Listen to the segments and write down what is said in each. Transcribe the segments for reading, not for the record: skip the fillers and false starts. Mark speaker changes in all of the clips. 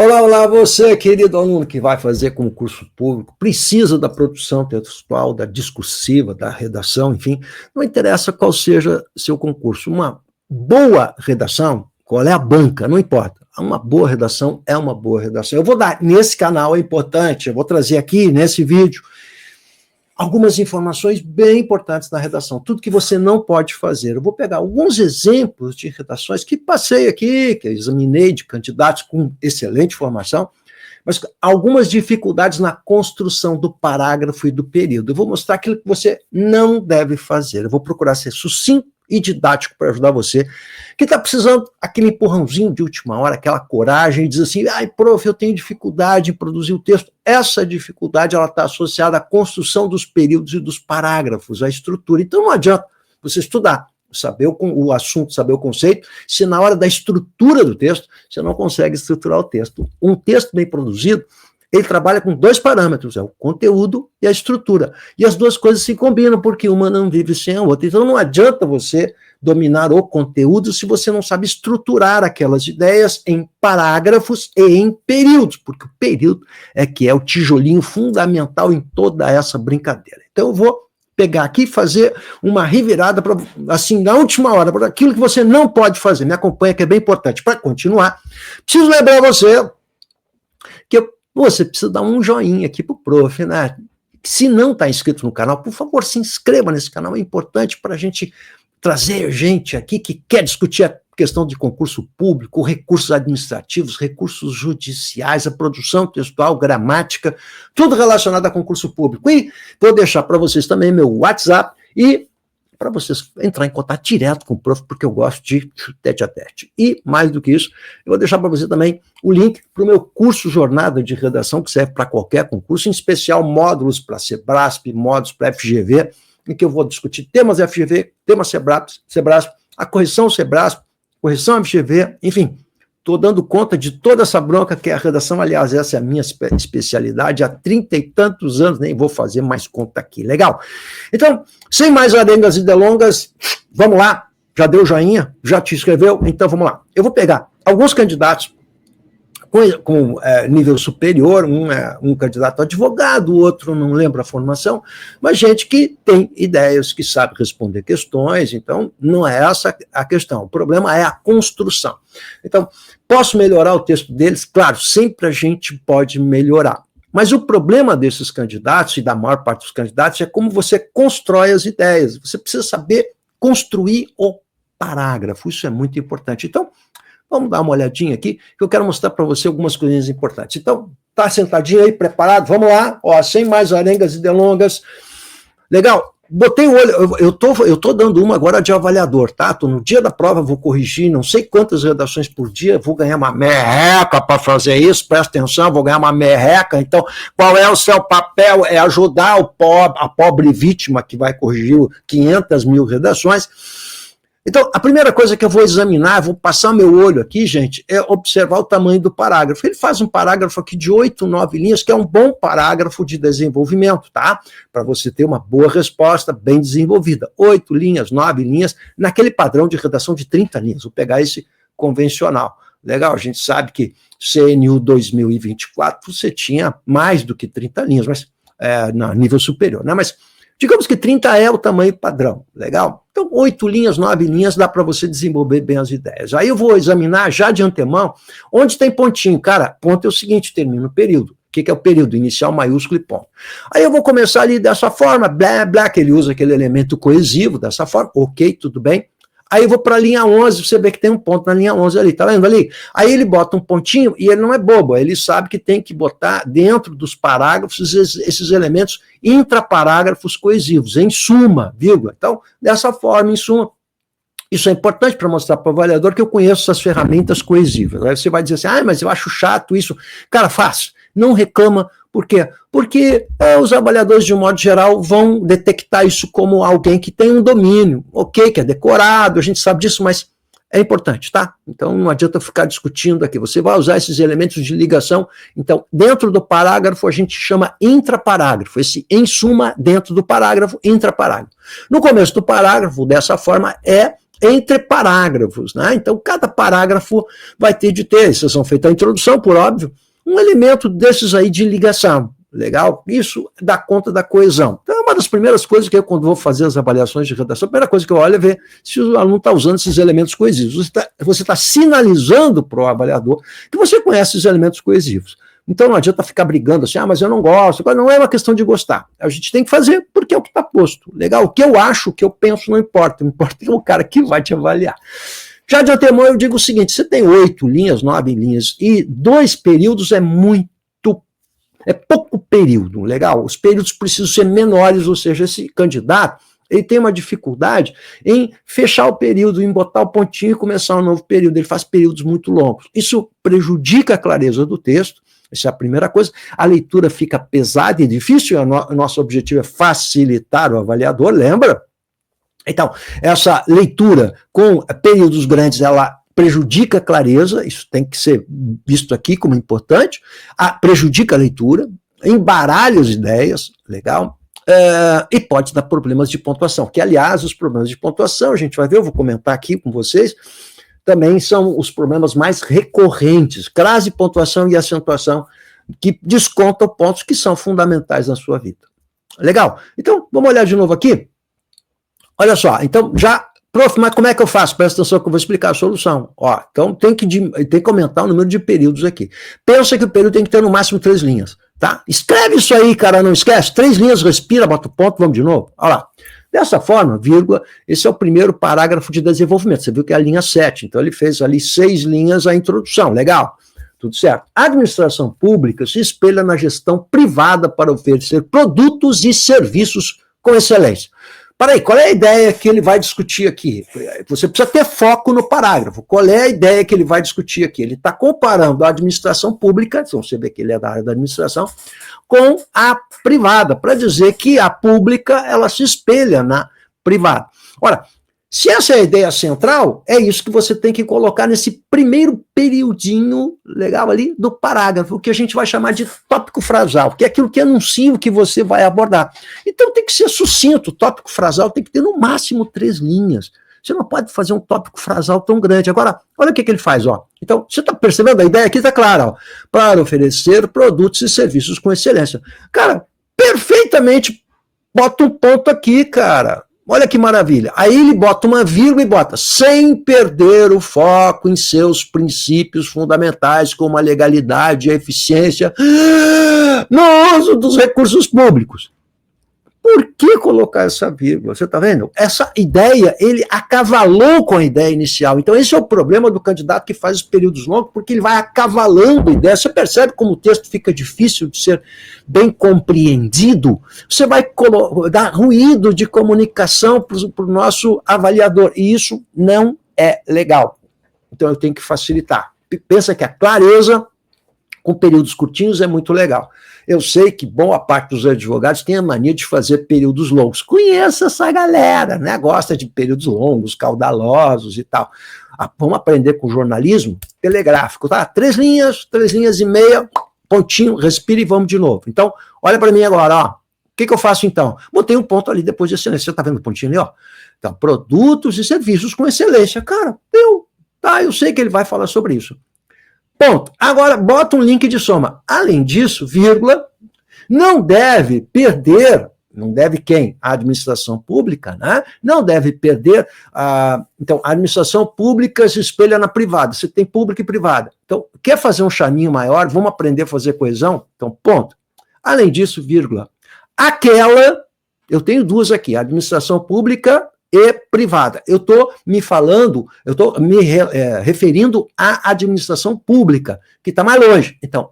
Speaker 1: Olá, olá, você, querido aluno que vai fazer concurso público, precisa da produção textual, da discursiva, da redação, enfim, não interessa qual seja seu concurso. Uma boa redação, qual é a banca, não importa. Uma boa redação é uma boa redação. Eu vou dar, nesse canal é importante, eu vou trazer aqui, nesse vídeo, algumas informações bem importantes na redação, tudo que você não pode fazer. Eu vou pegar alguns exemplos de redações que passei aqui, que eu examinei de candidatos com excelente formação, mas algumas dificuldades na construção do parágrafo e do período. Eu vou mostrar aquilo que você não deve fazer. Eu vou procurar ser sucinto e didático para ajudar você, que está precisando aquele empurrãozinho de última hora, aquela coragem, e diz assim, ai, prof, eu tenho dificuldade em produzir o texto. Essa dificuldade está associada à construção dos períodos e dos parágrafos, à estrutura. Então não adianta você estudar, saber o assunto, saber o conceito, se na hora da estrutura do texto, você não consegue estruturar o texto. Um texto bem produzido, ele trabalha com dois parâmetros, é o conteúdo e a estrutura. E as duas coisas se combinam, porque uma não vive sem a outra. Então não adianta você dominar o conteúdo se você não sabe estruturar aquelas ideias em parágrafos e em períodos, porque o período é que é o tijolinho fundamental em toda essa brincadeira. Então eu vou pegar aqui e fazer uma revirada, pra, assim, na última hora, para aquilo que você não pode fazer. Me acompanha, que é bem importante. Para continuar, preciso lembrar você que você precisa dar um joinha aqui pro prof, né? Se não está inscrito no canal, por favor, se inscreva nesse canal, é importante para a gente trazer gente aqui que quer discutir a questão de concurso público, recursos administrativos, recursos judiciais, a produção textual, gramática, tudo relacionado a concurso público. E vou deixar para vocês também meu WhatsApp e para vocês entrar em contato direto com o prof, porque eu gosto de tete a tete. E, mais do que isso, eu vou deixar para você também o link para o meu curso Jornada de Redação, que serve para qualquer concurso, em especial módulos para Sebrasp, módulos para FGV, em que eu vou discutir temas FGV, temas Sebrasp, a correção Sebrasp, correção FGV, enfim, estou dando conta de toda essa bronca que é a redação. Aliás, essa é a minha especialidade há 30 e tantos anos, nem vou fazer mais conta aqui. Legal? Então, sem mais arengas e delongas, vamos lá. Já deu joinha? Já te inscreveu? Então vamos lá. Eu vou pegar alguns candidatos com nível superior, um candidato a advogado, o outro não lembro a formação, mas gente que tem ideias, que sabe responder questões, então não é essa a questão, o problema é a construção. Então, posso melhorar o texto deles? Claro, sempre a gente pode melhorar. Mas o problema desses candidatos, e da maior parte dos candidatos, é como você constrói as ideias. Você precisa saber construir o parágrafo, isso é muito importante. Então, vamos dar uma olhadinha aqui, que eu quero mostrar para você algumas coisinhas importantes. Então, tá sentadinho aí, preparado? Vamos lá, ó, sem mais arengas e delongas. Legal? Botei o olho, eu tô dando uma agora de avaliador, tá? Tô no dia da prova, vou corrigir não sei quantas redações por dia, vou ganhar uma merreca para fazer isso, presta atenção, vou ganhar uma merreca. Então, qual é o seu papel? É ajudar a pobre vítima que vai corrigir 500 mil redações. Então, a primeira coisa que eu vou examinar, vou passar meu olho aqui, gente, é observar o tamanho do parágrafo. Ele faz um parágrafo aqui de 8, 9 linhas, que é um bom parágrafo de desenvolvimento, tá? Para você ter uma boa resposta bem desenvolvida. 8 linhas, 9 linhas, naquele padrão de redação de 30 linhas. Vou pegar esse convencional. Legal, a gente sabe que CNU 2024 você tinha mais do que 30 linhas, mas no nível superior, né? Mas digamos que 30 é o tamanho padrão, legal? Então, 8 linhas, 9 linhas, dá para você desenvolver bem as ideias. Aí eu vou examinar já de antemão, onde tem pontinho. Cara, ponto é o seguinte, termina o período. O que é o período? Inicial, maiúsculo e ponto. Aí eu vou começar ali dessa forma, blá, blá, que ele usa aquele elemento coesivo dessa forma, ok, tudo bem. Aí eu vou para a linha 11, você vê que tem um ponto na linha 11 ali, tá vendo ali? Aí ele bota um pontinho e ele não é bobo, ele sabe que tem que botar dentro dos parágrafos esses elementos intraparágrafos coesivos, em suma, vírgula. Então, dessa forma, em suma, isso é importante para mostrar para o avaliador que eu conheço essas ferramentas coesivas. Aí você vai dizer assim, mas eu acho chato isso. Cara, faz, não reclama. Por quê? Porque os avaliadores, de um modo geral, vão detectar isso como alguém que tem um domínio, ok, que é decorado, a gente sabe disso, mas é importante, tá? Então não adianta ficar discutindo aqui, você vai usar esses elementos de ligação. Então, dentro do parágrafo, a gente chama intraparágrafo, esse em suma, dentro do parágrafo, intraparágrafo. No começo do parágrafo, dessa forma, é entre parágrafos, né? Então, cada parágrafo vai ter de ter, exceção feita a introdução, por óbvio, um elemento desses aí de ligação. Legal? Isso dá conta da coesão. Então, é uma das primeiras coisas que eu, quando vou fazer as avaliações de redação, a primeira coisa que eu olho é ver se o aluno está usando esses elementos coesivos. Você está sinalizando para o avaliador que você conhece os elementos coesivos. Então, não adianta ficar brigando assim, mas eu não gosto. Não é uma questão de gostar. A gente tem que fazer porque é o que está posto. Legal? O que eu acho, o que eu penso, não importa. O importa é o cara que vai te avaliar. Já de antemão, eu digo o seguinte, você tem 8 linhas, 9 linhas e 2 períodos é pouco período, legal? Os períodos precisam ser menores, ou seja, esse candidato ele tem uma dificuldade em fechar o período, em botar o pontinho e começar um novo período. Ele faz períodos muito longos. Isso prejudica a clareza do texto, essa é a primeira coisa. A leitura fica pesada e difícil, o nosso objetivo é facilitar o avaliador, lembra? Então, essa leitura com períodos grandes, ela prejudica a clareza, isso tem que ser visto aqui como importante, prejudica a leitura, embaralha as ideias, legal, e pode dar problemas de pontuação, que aliás, os problemas de pontuação, a gente vai ver, eu vou comentar aqui com vocês, também são os problemas mais recorrentes, crase, pontuação e acentuação, que descontam pontos que são fundamentais na sua vida. Legal? Então, vamos olhar de novo aqui? Olha só, então já... Prof, mas como é que eu faço? Presta atenção que eu vou explicar a solução. Ó, então tem que aumentar o número de períodos aqui. Pensa que o período tem que ter no máximo 3 linhas, tá? Escreve isso aí, cara, não esquece. 3 linhas, respira, bota o ponto, vamos de novo. Olha lá. Dessa forma, vírgula, esse é o primeiro parágrafo de desenvolvimento. Você viu que é a linha 7, então ele fez ali 6 linhas a introdução, legal. Tudo certo. A administração pública se espelha na gestão privada para oferecer produtos e serviços com excelência. Peraí, qual é a ideia que ele vai discutir aqui? Você precisa ter foco no parágrafo. Qual é a ideia que ele vai discutir aqui? Ele está comparando a administração pública, então você vê que ele é da área da administração, com a privada, para dizer que a pública ela se espelha na privada. Ora, se essa é a ideia central, é isso que você tem que colocar nesse primeiro periodinho legal ali do parágrafo, o que a gente vai chamar de tópico frasal, que é aquilo que anuncia o que você vai abordar. Então tem que ser sucinto, o tópico frasal tem que ter no máximo 3 linhas. Você não pode fazer um tópico frasal tão grande. Agora, olha o que ele faz, ó. Então, você está percebendo? A ideia aqui está clara, ó. Para oferecer produtos e serviços com excelência. Cara, perfeitamente, bota um ponto aqui, cara. Olha que maravilha. Aí ele bota uma vírgula e bota, sem perder o foco em seus princípios fundamentais, como a legalidade e a eficiência no uso dos recursos públicos. Por que colocar essa vírgula? Você está vendo? Essa ideia, ele acavalou com a ideia inicial. Então, esse é o problema do candidato que faz os períodos longos, porque ele vai acavalando a ideia. Você percebe como o texto fica difícil de ser bem compreendido? Você vai dar ruído de comunicação para o nosso avaliador. E isso não é legal. Então, eu tenho que facilitar. Pensa que a clareza com períodos curtinhos é muito legal. Eu sei que boa parte dos advogados tem a mania de fazer períodos longos. Conheço essa galera, né? Gosta de períodos longos, caudalosos e tal. Vamos aprender com jornalismo telegráfico, tá? 3 linhas e meia, pontinho, respira e vamos de novo. Então, olha para mim agora, ó. O que eu faço então? Botei um ponto ali depois de excelência. Você tá vendo o pontinho ali, ó? Então, produtos e serviços com excelência. Cara, eu sei que ele vai falar sobre isso. Ponto. Agora, bota um link de soma. Além disso, vírgula, não deve perder, não deve quem? A administração pública, né? Não deve perder, então, a administração pública se espelha na privada, você tem pública e privada. Então, quer fazer um chaminho maior, vamos aprender a fazer coesão? Então, ponto. Além disso, vírgula, aquela, eu tenho 2 aqui, a administração pública e privada. Eu estou me referindo à administração pública, que está mais longe. Então,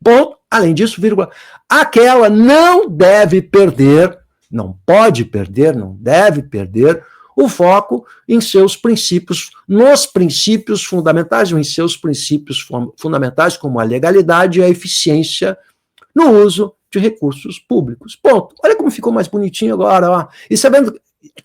Speaker 1: ponto, além disso, vírgula, aquela não deve perder, não pode perder, não deve perder o foco em seus princípios, nos princípios fundamentais, ou em seus princípios fundamentais, como a legalidade e a eficiência no uso de recursos públicos. Ponto. Olha como ficou mais bonitinho agora, ó. E sabendo,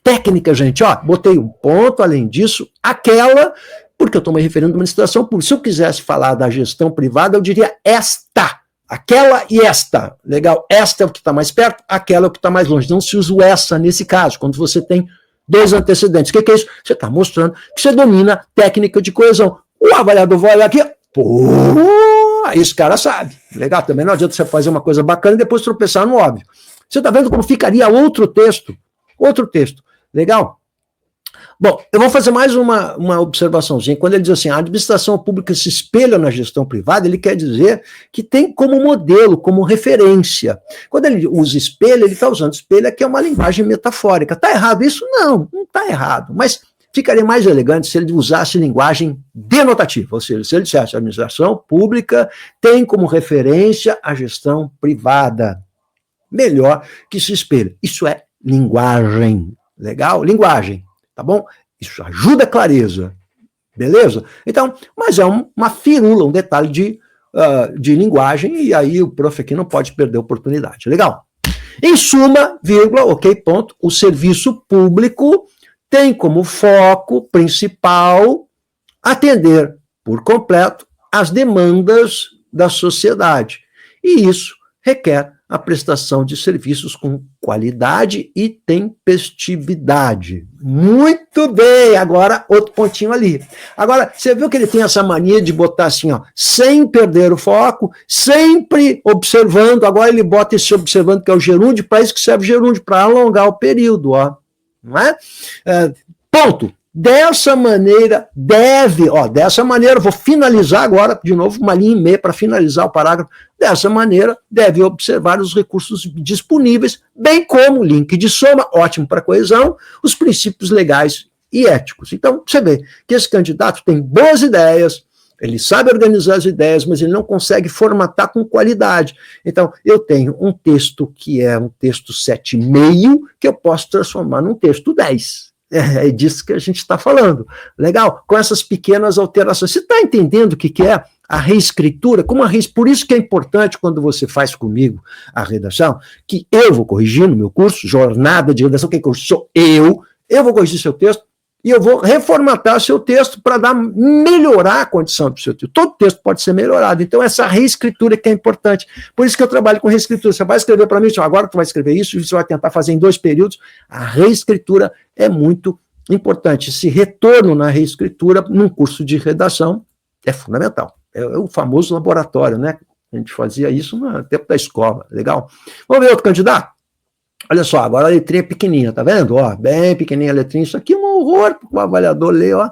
Speaker 1: técnica, gente, ó, botei um ponto, além disso, aquela, porque eu estou me referindo à administração pública. Se eu quisesse falar da gestão privada, eu diria esta, aquela e esta. Legal? Esta é o que está mais perto, aquela é o que está mais longe. Não se usa o essa nesse caso, quando você tem 2 antecedentes. O que é isso? Você está mostrando que você domina técnica de coesão. O avaliador vai olhar aqui, pô, aí esse cara sabe. Legal, também não adianta você fazer uma coisa bacana e depois tropeçar no óbvio. Você está vendo como ficaria outro texto? Outro texto. Legal? Bom, eu vou fazer mais uma observaçãozinha. Quando ele diz assim, a administração pública se espelha na gestão privada, ele quer dizer que tem como modelo, como referência. Quando ele usa espelho, ele está usando espelho, que é uma linguagem metafórica. Está errado isso? Não está errado. Mas ficaria mais elegante se ele usasse linguagem denotativa, ou seja, se ele dissesse a administração pública tem como referência a gestão privada. Melhor que se espelha. Isso é linguagem. Legal? Linguagem. Tá bom? Isso ajuda a clareza. Beleza? Então, mas é uma firula, um detalhe de linguagem, e aí o prof aqui não pode perder a oportunidade. Legal? Em suma, vírgula, ok, ponto, o serviço público tem como foco principal atender por completo as demandas da sociedade. E isso requer a prestação de serviços com qualidade e tempestividade. Muito bem, agora outro pontinho ali. Agora, você viu que ele tem essa mania de botar assim, ó, sem perder o foco, sempre observando, agora ele bota esse observando que é o gerúndio, para isso que serve o gerúndio, para alongar o período, ó. Não é? Ponto. Dessa maneira, dessa maneira, vou finalizar agora, de novo, uma linha e meia para finalizar o parágrafo. Dessa maneira, deve observar os recursos disponíveis, bem como o link de soma, ótimo para coesão, os princípios legais e éticos. Então, você vê que esse candidato tem boas ideias, ele sabe organizar as ideias, mas ele não consegue formatar com qualidade. Então, eu tenho um texto que é um texto 7,5, que eu posso transformar num texto 10. É disso que a gente está falando. Legal? Com essas pequenas alterações. Você está entendendo o que é a reescritura? Por isso que é importante quando você faz comigo a redação, que eu vou corrigir no meu curso, Jornada de Redação, quem sou eu vou corrigir seu texto, e eu vou reformatar seu texto para melhorar a condição do seu texto. Todo texto pode ser melhorado. Então, essa reescritura que é importante. Por isso que eu trabalho com reescritura. Você vai escrever para mim, agora tu vai escrever isso, e você vai tentar fazer em 2 períodos. A reescritura é muito importante. Esse retorno na reescritura, num curso de redação, é fundamental. É o famoso laboratório, né? A gente fazia isso no tempo da escola. Legal? Vamos ver outro candidato? Olha só, agora a letrinha é pequenininha, tá vendo? Ó, bem pequenininha a letrinha. Isso aqui é um horror para o avaliador ler, ó.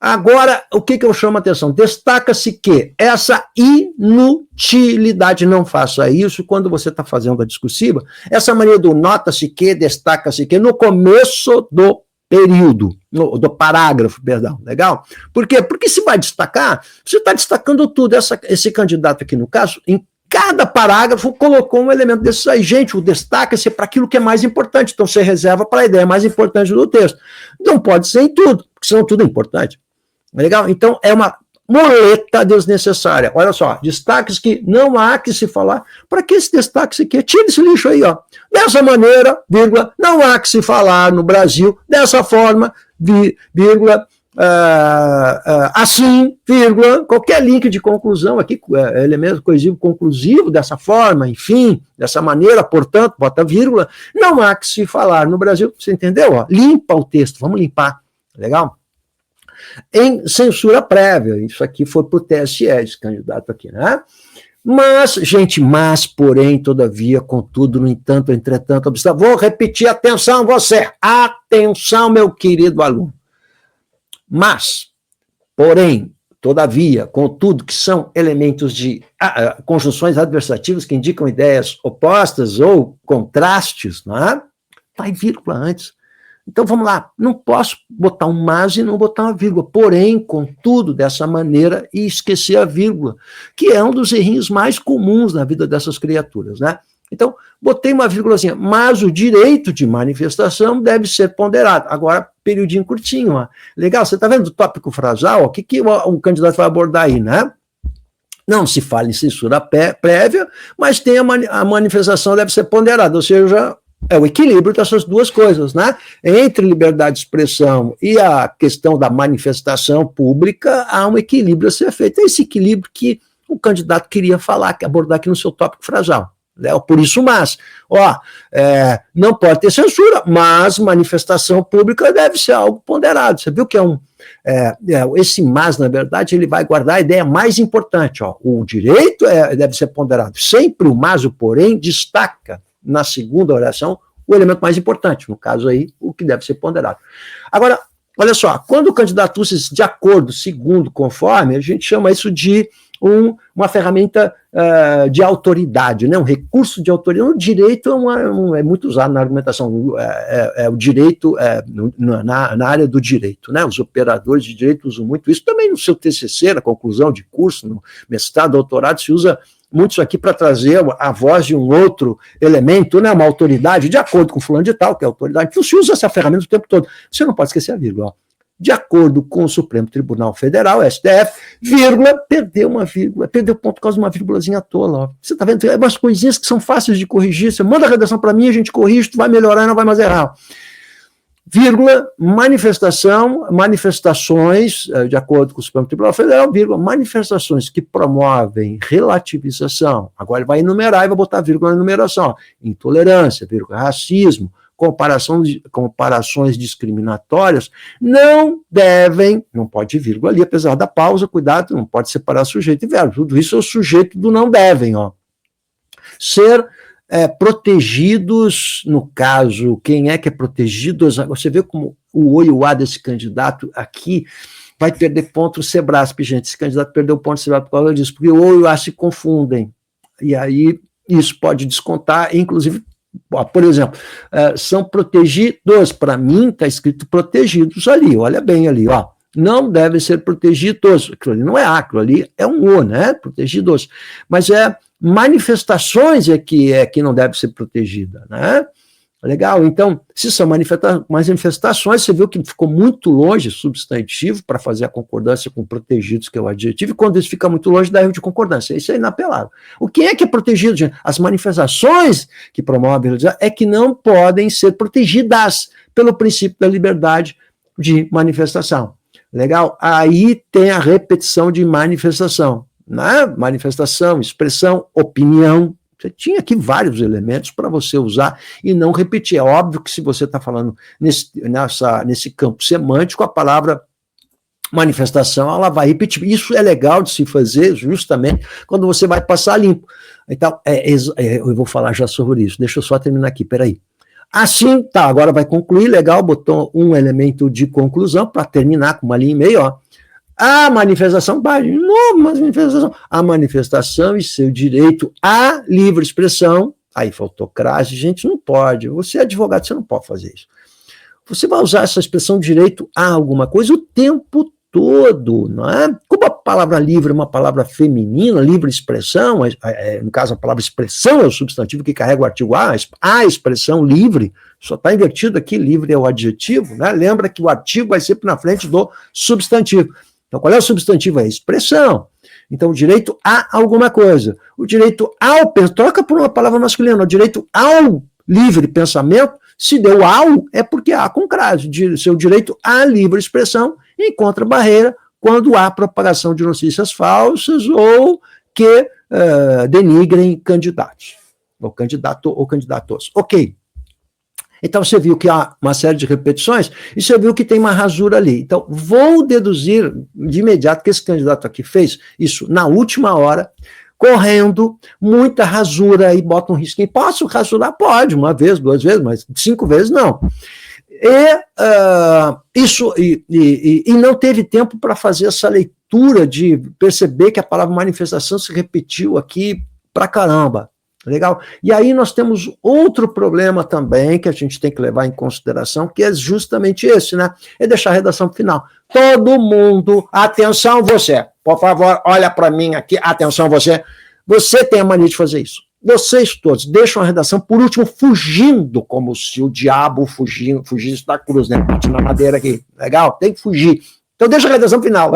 Speaker 1: Agora, o que eu chamo a atenção? Destaca-se que essa inutilidade, não faça isso quando você está fazendo a discursiva, essa mania do nota-se que, destaca-se que, no começo do período, do parágrafo, perdão, legal? Por quê? Porque se vai destacar, você está destacando tudo. Esse candidato aqui, no caso, em cada parágrafo colocou um elemento desses aí. Gente, o destaca-se para aquilo que é mais importante. Então, você reserva para a ideia mais importante do texto. Não pode ser em tudo, porque senão tudo é importante. Legal? Então, é uma muleta desnecessária. Olha só, destaques que não há que se falar. Para que esse destaque aqui? Tira esse lixo aí, ó. Dessa maneira, vírgula, não há que se falar no Brasil, dessa forma, vírgula, assim, vírgula, qualquer link de conclusão aqui, elemento coesivo conclusivo, dessa forma, enfim, dessa maneira, portanto, bota vírgula, não há que se falar no Brasil, você entendeu? Ó, limpa o texto, vamos limpar, legal? Em censura prévia, isso aqui foi para o TSE, esse candidato aqui, né? Mas, gente, porém, todavia, contudo, no entanto, entretanto, vou repetir, atenção você, atenção, meu querido aluno. Mas, porém, todavia, contudo, que são elementos de conjunções adversativas que indicam ideias opostas ou contrastes, não é? Vai vírgula antes. Então, vamos lá, não posso botar um mas e não botar uma vírgula, porém, contudo, dessa maneira, e esquecer a vírgula, que é um dos errinhos mais comuns na vida dessas criaturas, né? Então, botei uma vírgulazinha, mas o direito de manifestação deve ser ponderado. Agora, periodinho curtinho, ó. Legal, você está vendo o tópico frasal? O que o candidato vai abordar aí, né? Não se fala em censura prévia, mas tem a manifestação deve ser ponderada, ou seja, é o equilíbrio dessas duas coisas, né? Entre liberdade de expressão e a questão da manifestação pública, há um equilíbrio a ser feito. É esse equilíbrio que o candidato queria falar, abordar aqui no seu tópico frasal. Né? Por isso, não pode ter censura, mas manifestação pública deve ser algo ponderado. Você viu que esse mas, na verdade, ele vai guardar a ideia mais importante. O direito deve ser ponderado. Sempre o mas, o porém, destaca na segunda oração o elemento mais importante, no caso aí, o que deve ser ponderado. Agora, olha só, quando o candidato usa de acordo, segundo, conforme, a gente chama isso de uma ferramenta de autoridade, né? Um recurso de autoridade. O direito é muito usado na argumentação, o direito na área do direito, né? Os operadores de direito usam muito isso, também no seu TCC, na conclusão de curso, no mestrado, doutorado, se usa muito isso aqui para trazer a voz de um outro elemento, né? Uma autoridade, de acordo com fulano de tal, que é autoridade. Então se usa essa ferramenta o tempo todo. Você não pode esquecer a vírgula, de acordo com o Supremo Tribunal Federal, STF, vírgula, perdeu ponto por causa de uma vírgulazinha tola. Ó. Você está vendo? É umas coisinhas que são fáceis de corrigir. Você manda a redação para mim, a gente corrige, tu vai melhorar e não vai mais errar. Vírgula, manifestações, de acordo com o Supremo Tribunal Federal, vírgula, manifestações que promovem relativização. Agora ele vai enumerar e vai botar vírgula na enumeração. Ó. Intolerância, vírgula, racismo, comparações discriminatórias, não pode vírgula ali, apesar da pausa, cuidado, não pode separar sujeito e verbo. Tudo isso é o sujeito do não devem. Ó. Ser protegidos, no caso, quem é que é protegido? Você vê como o O e o A desse candidato aqui vai perder ponto no Sebrasp, gente. Esse candidato perdeu ponto no Sebrasp por causa disso, porque o O e o A se confundem. E aí isso pode descontar, inclusive, por exemplo, são protegidos, para mim está escrito protegidos ali, olha bem ali, ó. Não devem ser protegidos, aquilo ali não é A, aquilo ali é um O, né? Protegidos. Mas manifestações que não deve ser protegida, né? Legal, então, se são manifestações, você viu que ficou muito longe substantivo para fazer a concordância com protegidos, que é o adjetivo, e quando isso fica muito longe, dá erro de concordância. Isso é inapelável. O que é protegido, gente? As manifestações que promovem que não podem ser protegidas pelo princípio da liberdade de manifestação. Legal? Aí tem a repetição de manifestação, né? Manifestação, expressão, opinião. Você tinha aqui vários elementos para você usar e não repetir. É óbvio que se você está falando nesse campo semântico, a palavra manifestação, ela vai repetir. Isso é legal de se fazer justamente quando você vai passar limpo. Então, eu vou falar já sobre isso. Deixa eu só terminar aqui, peraí. Assim, tá, agora vai concluir, legal, botou um elemento de conclusão para terminar com uma linha e meia, ó. A manifestação, a manifestação e seu direito à livre expressão, aí faltou crase, gente, não pode, você é advogado, você não pode fazer isso. Você vai usar essa expressão direito a alguma coisa o tempo todo, não é? Como a palavra livre é uma palavra feminina, livre expressão, no caso a palavra expressão é o substantivo que carrega o artigo a expressão livre, só está invertido aqui, livre é o adjetivo, né? Lembra que o artigo vai sempre na frente do substantivo. Então, qual é o substantivo? É a expressão. Então, o direito a alguma coisa. O direito ao, troca por uma palavra masculina, o direito ao livre pensamento, se deu ao, é porque há com crase. Seu direito à livre expressão encontra barreira quando há propagação de notícias falsas ou que denigrem candidatos, ou candidato ou candidatos. Ok. Então, você viu que há uma série de repetições e você viu que tem uma rasura ali. Então, vou deduzir de imediato que esse candidato aqui fez isso na última hora, correndo, muita rasura, e bota um risquinho. Posso rasurar? Pode, uma vez, 2 vezes, mas 5 vezes não. E não teve tempo para fazer essa leitura de perceber que a palavra manifestação se repetiu aqui pra caramba. Legal? E aí nós temos outro problema também que a gente tem que levar em consideração, que é justamente esse, né? É deixar a redação final. Todo mundo, atenção você, por favor, olha para mim aqui, atenção você, você tem a mania de fazer isso. Vocês todos deixam a redação, por último, fugindo, como se o diabo fugisse da cruz, né? Bate na madeira aqui, legal? Tem que fugir. Então deixa a redação final.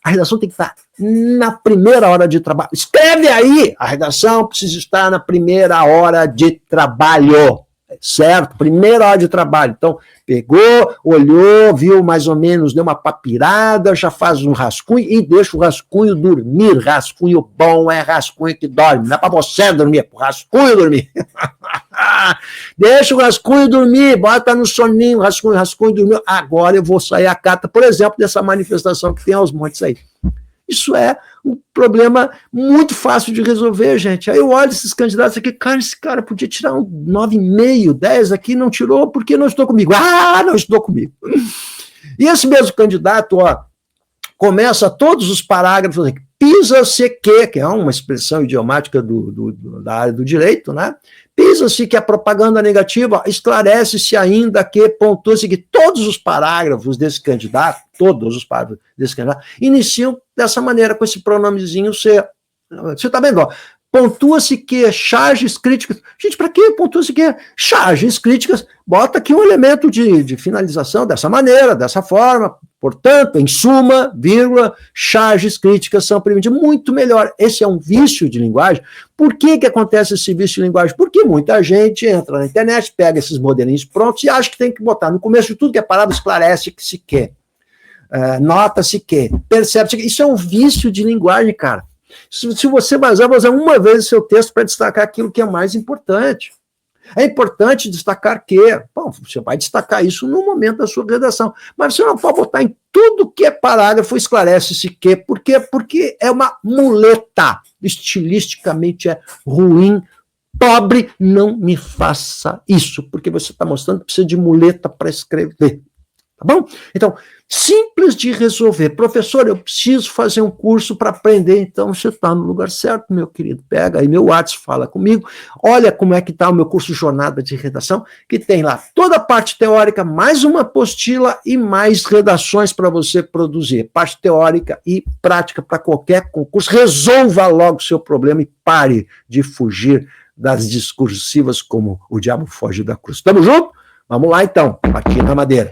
Speaker 1: A redação tem que estar na primeira hora de trabalho. Escreve aí! A redação precisa estar na primeira hora de trabalho. certo? Primeira hora de trabalho. Então, pegou, olhou, viu mais ou menos, deu uma papirada, já faz um rascunho e deixa o rascunho dormir. Rascunho bom é rascunho que dorme. Não é para você dormir, é para o rascunho dormir. Deixa o rascunho dormir, bota no soninho, rascunho dormir. Agora eu vou sair a cata, por exemplo, dessa manifestação que tem aos montes aí. Isso é um problema muito fácil de resolver, gente. Aí eu olho esses candidatos aqui, cara, esse cara podia tirar um 9,5, 10 aqui, não tirou porque não estudou comigo. Ah, não estudou comigo. E esse mesmo candidato, ó, começa todos os parágrafos aqui, pisa-se que é uma expressão idiomática da área do direito, né? Pisa-se que a propaganda negativa esclarece-se ainda que pontua-se que todos os parágrafos desse candidato, iniciam dessa maneira, com esse pronomezinho ser. Você está vendo? Ó, pontua-se que charges críticas. Gente, para que pontua-se que charges críticas? Bota aqui um elemento de finalização dessa maneira, dessa forma. Portanto, em suma, vírgula, charges críticas são permitidas. Muito melhor. Esse é um vício de linguagem. Por que acontece esse vício de linguagem? Porque muita gente entra na internet, pega esses modelinhos prontos e acha que tem que botar no começo de tudo que a palavra esclarece que se quer. Nota-se que, percebe-se que. Isso é um vício de linguagem, cara. Se você vai usar uma vez o seu texto para destacar aquilo que é mais importante. É importante destacar que, bom, você vai destacar isso no momento da sua redação, mas você não pode botar em tudo que é parágrafo, esclarece-se que, por quê? Porque é uma muleta, estilisticamente é ruim, pobre, não me faça isso, porque você está mostrando que precisa de muleta para escrever. Tá bom? Então, simples de resolver. Professor, eu preciso fazer um curso para aprender. Então, você está no lugar certo, meu querido. Pega aí meu WhatsApp, fala comigo. Olha como é que está o meu curso Jornada de Redação, que tem lá toda a parte teórica, mais uma apostila e mais redações para você produzir. Parte teórica e prática para qualquer concurso. Resolva logo o seu problema e pare de fugir das discursivas como o diabo foge da cruz. Tamo junto? Vamos lá, então. Aqui na madeira.